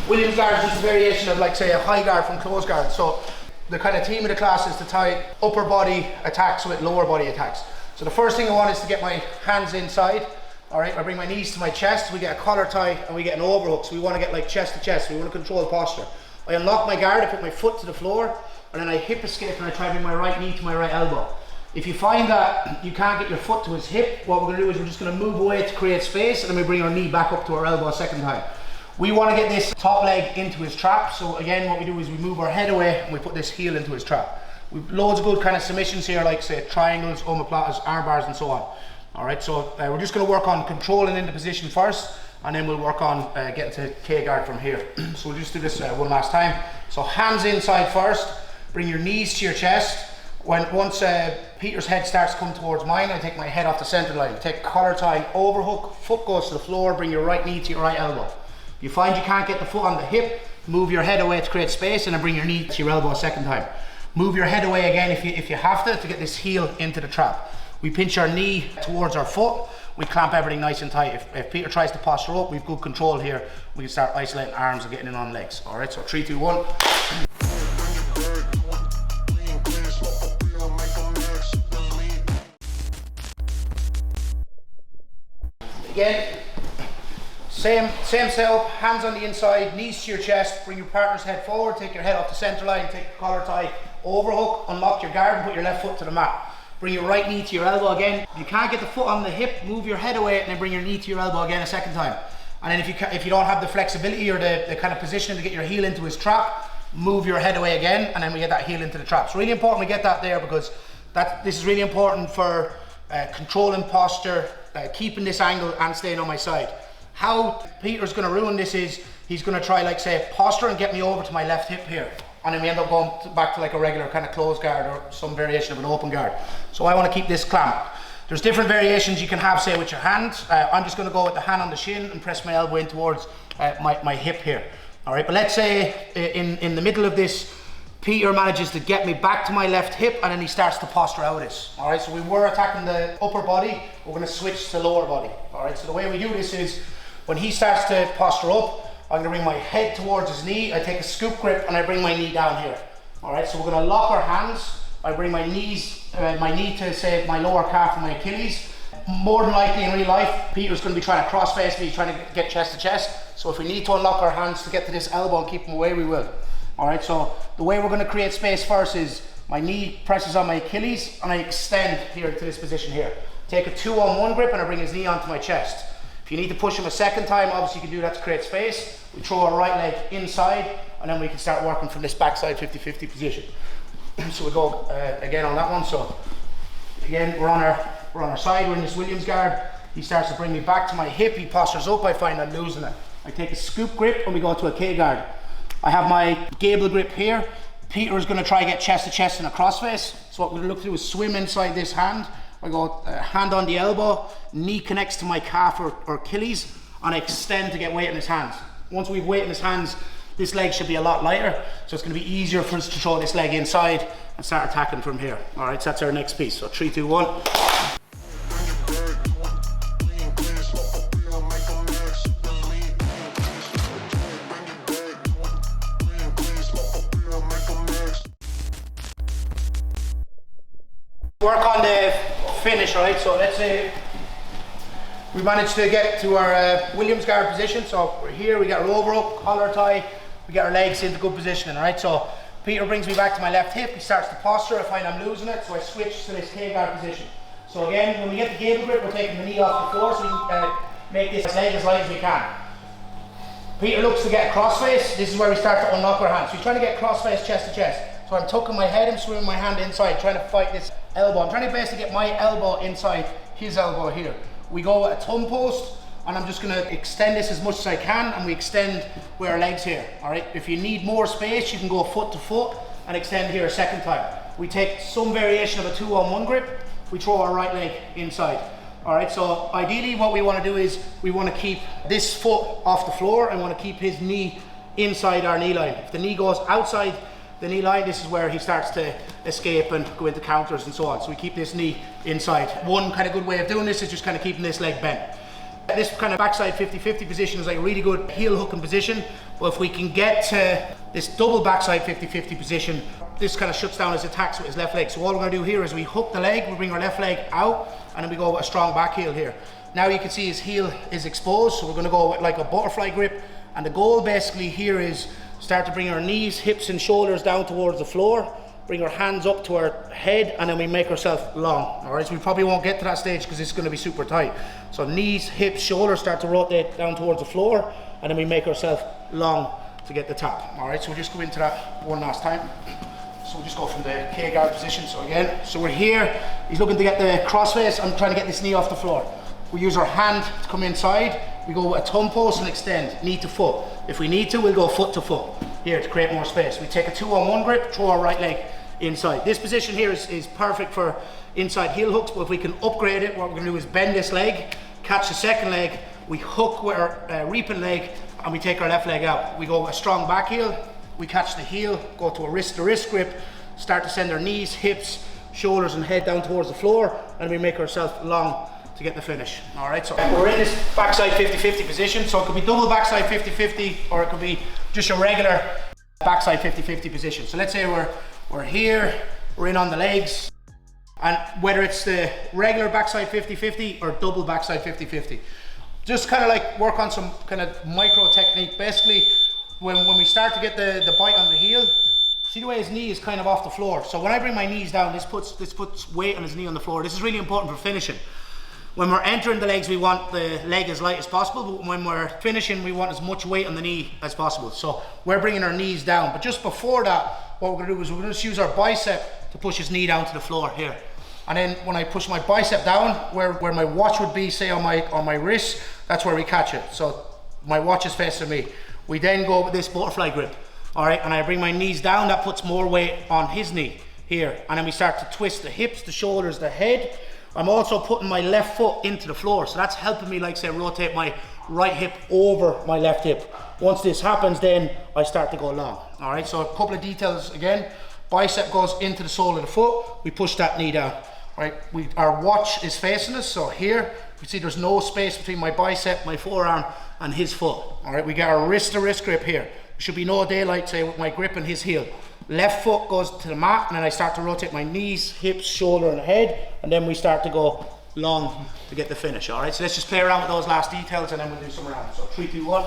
Williams guard is just a variation of, like, say, a high guard from close guard. So the kind of theme of the class is to tie upper body attacks with lower body attacks. So the first thing I want is to get my hands inside. All right, I bring my knees to my chest, we get a collar tie and we get an overhook. So we want to get like chest to chest, we want to control the posture. I unlock my guard, I put my foot to the floor, and then I hip escape and I try to bring my right knee to my right elbow. If you find that you can't get your foot to his hip, what we're going to do is we're just going to move away to create space, and then we bring our knee back up to our elbow a second time. We want to get this top leg into his trap, so again what we do is we move our head away and we put this heel into his trap. We've loads of good kind of submissions here, like say triangles, omoplatas, arm bars and so on. Alright, so we're just going to work on controlling into position first, and then we'll work on getting to K-guard from here. So we'll just do this one last time. So hands inside first, bring your knees to your chest. Once Peter's head starts to come towards mine, I take my head off the center line. Take collar tie, overhook, foot goes to the floor, bring your right knee to your right elbow. If you find you can't get the foot on the hip, move your head away to create space, and then bring your knee to your elbow a second time. Move your head away again if you have to get this heel into the trap. We pinch our knee towards our foot, we clamp everything nice and tight. If Peter tries to posture up, we've good control here. We can start isolating arms and getting in on legs. All right, so 3, 2, 1. Again, same setup, hands on the inside, knees to your chest, bring your partner's head forward, take your head off the center line, take the collar tie, overhook, unlock your guard and put your left foot to the mat. Bring your right knee to your elbow again. If you can't get the foot on the hip, move your head away and then bring your knee to your elbow again a second time. And then if you don't have the flexibility or the kind of positioning to get your heel into his trap, move your head away again, and then we get that heel into the trap. It's really important we get that there, because this is really important for controlling posture, keeping this angle and staying on my side. How Peter's going to ruin this is he's going to try, like say, posture and get me over to my left hip here, and then we end up going back to like a regular kind of closed guard or some variation of an open guard. So I want to keep this clamped. There's different variations you can have, say, with your hands. I'm just going to go with the hand on the shin and press my elbow in towards my hip here. All right, but let's say in the middle of this, Peter manages to get me back to my left hip, and then he starts to posture out of this. All right, so we were attacking the upper body, we're going to switch to lower body. All right, so the way we do this is when he starts to posture up, I'm going to bring my head towards his knee, I take a scoop grip and I bring my knee down here. All right, so we're going to lock our hands. I bring my knee to, say, my lower calf and my Achilles. More than likely in real life, Peter's going to be trying to cross face me, trying to get chest to chest. So if we need to unlock our hands to get to this elbow and keep him away, we will. All right, so the way we're going to create space first is my knee presses on my Achilles and I extend here to this position here. Take a 2-on-1 grip and I bring his knee onto my chest. If you need to push him a second time, obviously you can do that to create space. We throw our right leg inside and then we can start working from this backside 50-50 position. So we go again on that one. So again, we're on our side, we're in this Williams guard. He starts to bring me back to my hip, he postures up, I find I'm losing it. I take a scoop grip and we go to a K guard. I have my gable grip here. Peter is going to try to get chest to chest in a crossface. So what we're going to look to do is swim inside this hand. I go hand on the elbow, knee connects to my calf or Achilles, and I extend to get weight in his hands. Once we've weight in his hands, this leg should be a lot lighter, so it's going to be easier for us to throw this leg inside and start attacking from here. All right, so that's our next piece. So 3, 2, 1. Work on the finish, right? So let's say we managed to get to our Williams guard position. So we're here, we got our overhook, collar tie, we get our legs into good positioning, right? So Peter brings me back to my left hip, he starts to posture, I find I'm losing it, so I switch to this K-guard position. So again, when we get the gable grip, we're taking the knee off the floor so we can make this leg as light as we can. Peter looks to get a crossface. This is where we start to unlock our hands. So he's trying to get crossface chest to chest. So I'm tucking my head and swimming my hand inside, trying to fight this elbow. I'm trying to basically get my elbow inside his elbow here. We go at a thumb post, and I'm just going to extend this as much as I can, and we extend with our legs here. All right. If you need more space, you can go foot to foot and extend here a second time. We take some variation of a 2-on-1 grip. We throw our right leg inside. All right. So ideally, what we want to do is we want to keep this foot off the floor and want to keep his knee inside our knee line. If the knee goes outside the knee line, this is where he starts to escape and go into counters and so on. So we keep this knee inside. One kind of good way of doing this is just kind of keeping this leg bent. This kind of backside 50-50 position is like a really good heel hooking position. But if we can get to this double backside 50-50 position, this kind of shuts down his attacks with his left leg. So all we're going to do here is we hook the leg, we bring our left leg out, and then we go with a strong back heel here. Now you can see his heel is exposed, so we're going to go with like a butterfly grip. And the goal basically here is start to bring our knees, hips and shoulders down towards the floor, bring our hands up to our head, and then we make ourselves long. All right, so we probably won't get to that stage because it's going to be super tight. So knees, hips, shoulders start to rotate down towards the floor, and then we make ourselves long to get the tap. All right, so we'll just go into that one last time. So we'll just go from the K guard position. So again, so we're here, he's looking to get the crossface. I'm trying to get this knee off the floor. We use our hand to come inside. We go with a thumb post and extend, knee to foot. If we need to, we'll go foot to foot here to create more space. We take a 2-on-1 grip, throw our right leg inside. This position here is perfect for inside heel hooks, but if we can upgrade it, what we're gonna do is bend this leg, catch the second leg, we hook with our reaping leg, and we take our left leg out. We go with a strong back heel, we catch the heel, go to a wrist to wrist grip, start to send our knees, hips, shoulders and head down towards the floor, and we make ourselves long to get the finish. All right, so we're in this backside 50-50 position, so it could be double backside 50-50, or it could be just a regular backside 50-50 position. So let's say we're here, we're in on the legs, and whether it's the regular backside 50-50 or double backside 50-50, just kind of like work on some kind of micro technique. Basically, when we start to get the bite on the heel, see the way his knee is kind of off the floor. So when I bring my knees down, this puts weight on his knee on the floor. This is really important for finishing. When we're entering the legs, we want the leg as light as possible, but when we're finishing, we want as much weight on the knee as possible. So we're bringing our knees down. But just before that, what we're gonna do is we're gonna just use our bicep to push his knee down to the floor here. And then when I push my bicep down, where my watch would be, say on my wrist, that's where we catch it. So my watch is facing me. We then go with this butterfly grip, all right? And I bring my knees down, that puts more weight on his knee here. And then we start to twist the hips, the shoulders, the head. I'm also putting my left foot into the floor, so that's helping me, like say, rotate my right hip over my left hip. Once this happens, then I start to go long. All right, so a couple of details again. Bicep goes into the sole of the foot, we push that knee down. All right, our watch is facing us, so here, you see there's no space between my bicep, my forearm, and his foot. All right, we get our wrist to wrist grip here. There should be no daylight, say, with my grip and his heel. Left foot goes to the mat, and then I start to rotate my knees, hips, shoulder, and head, and then we start to go long to get the finish. All right, so let's just play around with those last details, and then we'll do some rounds. So 3, 2, 1.